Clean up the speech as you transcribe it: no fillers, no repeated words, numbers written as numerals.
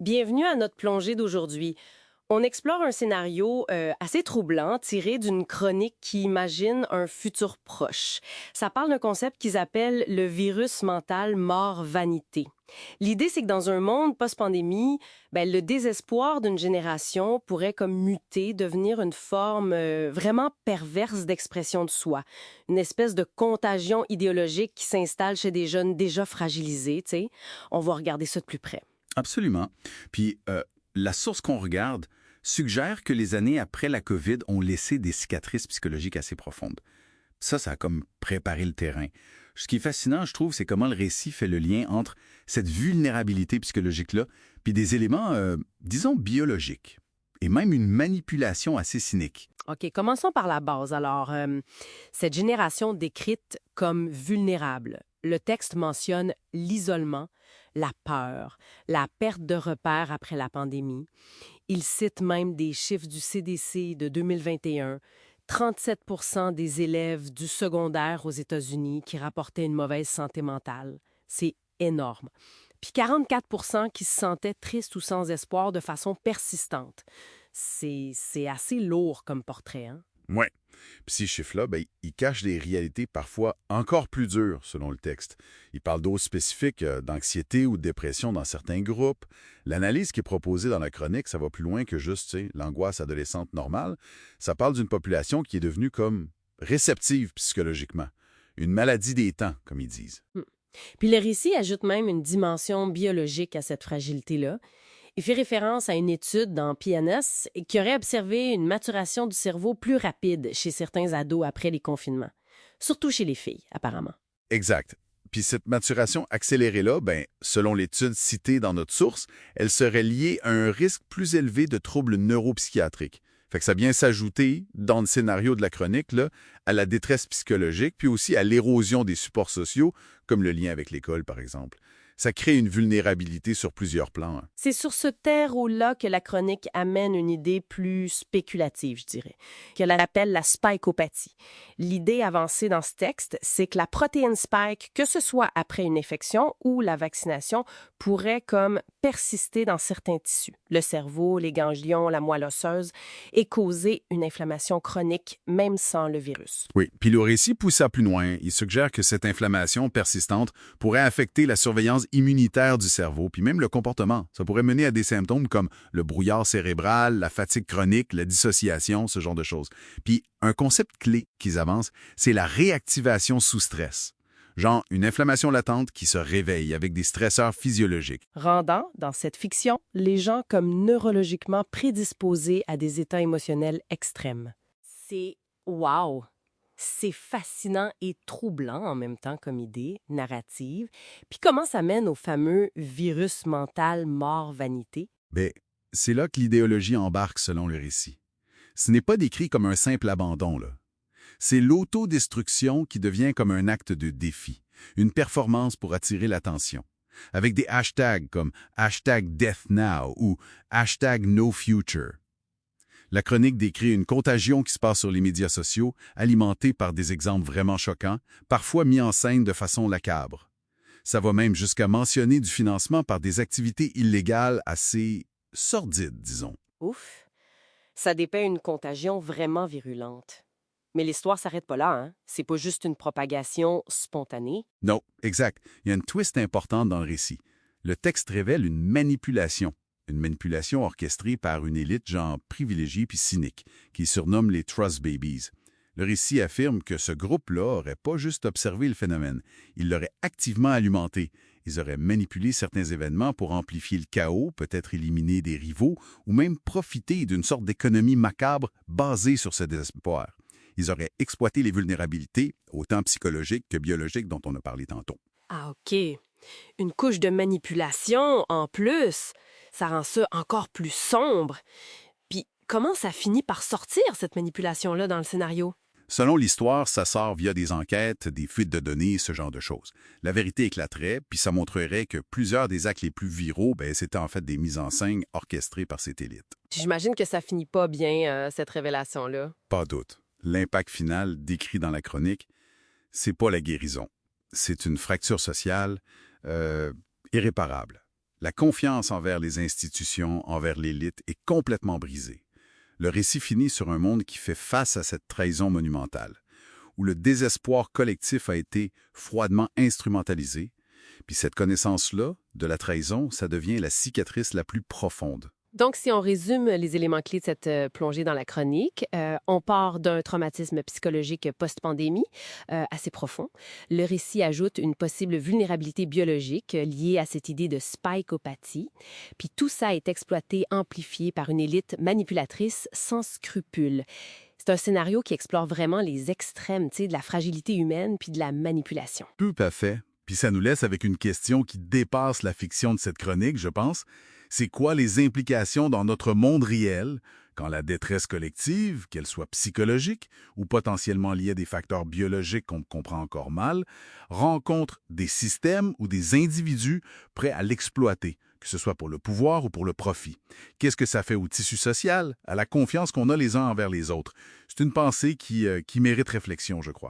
Bienvenue à notre plongée d'aujourd'hui. On explore un scénario assez troublant tiré d'une chronique qui imagine un futur proche. Ça parle d'un concept qu'ils appellent le virus mental mort-vanité. L'idée, c'est que dans un monde post-pandémie, le désespoir d'une génération pourrait comme muter, devenir une forme vraiment perverse d'expression de soi. Une espèce de contagion idéologique qui s'installe chez des jeunes déjà fragilisés, tu sais. On va regarder ça de plus près. Absolument. Puis, la source qu'on regarde suggère que les années après la COVID ont laissé des cicatrices psychologiques assez profondes. Ça a comme préparé le terrain. Ce qui est fascinant, je trouve, c'est comment le récit fait le lien entre cette vulnérabilité psychologique-là puis des éléments, disons, biologiques, et même une manipulation assez cynique. OK, commençons par la base. Alors, cette génération décrite comme vulnérable. Le texte mentionne l'isolement, la peur, la perte de repères après la pandémie. Il cite même des chiffres du CDC de 2021. 37 des élèves du secondaire aux États-Unis qui rapportaient une mauvaise santé mentale. C'est énorme. Puis 44 qui se sentaient tristes ou sans espoir de façon persistante. C'est assez lourd comme portrait, hein? Ouais. Puis ces chiffres-là, ils cachent des réalités parfois encore plus dures, selon le texte. Ils parlent d'autres spécifiques d'anxiété ou de dépression dans certains groupes. L'analyse qui est proposée dans la chronique, ça va plus loin que juste l'angoisse adolescente normale. Ça parle d'une population qui est devenue comme réceptive psychologiquement. Une maladie des temps, comme ils disent. Puis le récit ajoute même une dimension biologique à cette fragilité-là. Il fait référence à une étude dans PNS qui aurait observé une maturation du cerveau plus rapide chez certains ados après les confinements. Surtout chez les filles, apparemment. Exact. Puis cette maturation accélérée-là, selon l'étude citée dans notre source, elle serait liée à un risque plus élevé de troubles neuropsychiatriques. Fait que ça vient s'ajouter, dans le scénario de la chronique, là, à la détresse psychologique, puis aussi à l'érosion des supports sociaux, comme le lien avec l'école, par exemple. Ça crée une vulnérabilité sur plusieurs plans. C'est sur ce terreau-là que la chronique amène une idée plus spéculative, je dirais, qu'elle appelle la spikeopathie. L'idée avancée dans ce texte, c'est que la protéine spike, que ce soit après une infection ou la vaccination, pourrait comme persister dans certains tissus, le cerveau, les ganglions, la moelle osseuse, et causer une inflammation chronique même sans le virus. Oui, puis le récit pousse ça plus loin. Il suggère que cette inflammation persistante pourrait affecter la surveillance immunitaire du cerveau, puis même le comportement. Ça pourrait mener à des symptômes comme le brouillard cérébral, la fatigue chronique, la dissociation, ce genre de choses. Puis un concept clé qu'ils avancent, c'est la réactivation sous stress. Genre une inflammation latente qui se réveille avec des stresseurs physiologiques. Rendant, dans cette fiction, les gens comme neurologiquement prédisposés à des états émotionnels extrêmes. C'est wow! C'est fascinant et troublant en même temps comme idée, narrative. Puis comment ça mène au fameux virus mental mort-vanité? C'est là que l'idéologie embarque selon le récit. Ce n'est pas décrit comme un simple abandon, là. C'est l'autodestruction qui devient comme un acte de défi, une performance pour attirer l'attention, avec des hashtags comme #DeathNow ou #NoFuture. La chronique décrit une contagion qui se passe sur les médias sociaux, alimentée par des exemples vraiment choquants, parfois mis en scène de façon macabre. Ça va même jusqu'à mentionner du financement par des activités illégales assez sordides, disons. Ouf! Ça dépeint une contagion vraiment virulente. Mais l'histoire s'arrête pas là, hein? C'est pas juste une propagation spontanée. Non, exact. Il y a une twist importante dans le récit. Le texte révèle une manipulation orchestrée par une élite genre privilégiée puis cynique, qui surnomme les Trust Babies. Le récit affirme que ce groupe-là aurait pas juste observé le phénomène, il l'aurait activement alimenté. Ils auraient manipulé certains événements pour amplifier le chaos, peut-être éliminer des rivaux, ou même profiter d'une sorte d'économie macabre basée sur ce désespoir. Ils auraient exploité les vulnérabilités, autant psychologiques que biologiques dont on a parlé tantôt. Ah, OK. Une couche de manipulation, en plus. Ça rend ça encore plus sombre. Puis, comment ça finit par sortir, cette manipulation-là, dans le scénario? Selon l'histoire, ça sort via des enquêtes, des fuites de données, ce genre de choses. La vérité éclaterait, puis ça montrerait que plusieurs des actes les plus viraux, c'était en fait des mises en scène orchestrées par cette élite. J'imagine que ça finit pas bien, cette révélation-là. Pas doute. L'impact final, décrit dans la chronique, c'est pas la guérison. C'est une fracture sociale irréparable. La confiance envers les institutions, envers l'élite, est complètement brisée. Le récit finit sur un monde qui fait face à cette trahison monumentale, où le désespoir collectif a été froidement instrumentalisé, puis cette connaissance-là, de la trahison, ça devient la cicatrice la plus profonde. Donc, si on résume les éléments clés de cette plongée dans la chronique, on part d'un traumatisme psychologique post-pandémie assez profond. Le récit ajoute une possible vulnérabilité biologique liée à cette idée de spikeopathie. Puis tout ça est exploité, amplifié par une élite manipulatrice sans scrupules. C'est un scénario qui explore vraiment les extrêmes, tu sais, de la fragilité humaine puis de la manipulation. Tout à fait. Puis ça nous laisse avec une question qui dépasse la fiction de cette chronique, je pense. C'est quoi les implications dans notre monde réel quand la détresse collective, qu'elle soit psychologique ou potentiellement liée à des facteurs biologiques qu'on comprend encore mal, rencontre des systèmes ou des individus prêts à l'exploiter, que ce soit pour le pouvoir ou pour le profit. Qu'est-ce que ça fait au tissu social, à la confiance qu'on a les uns envers les autres? C'est une pensée qui mérite réflexion, je crois.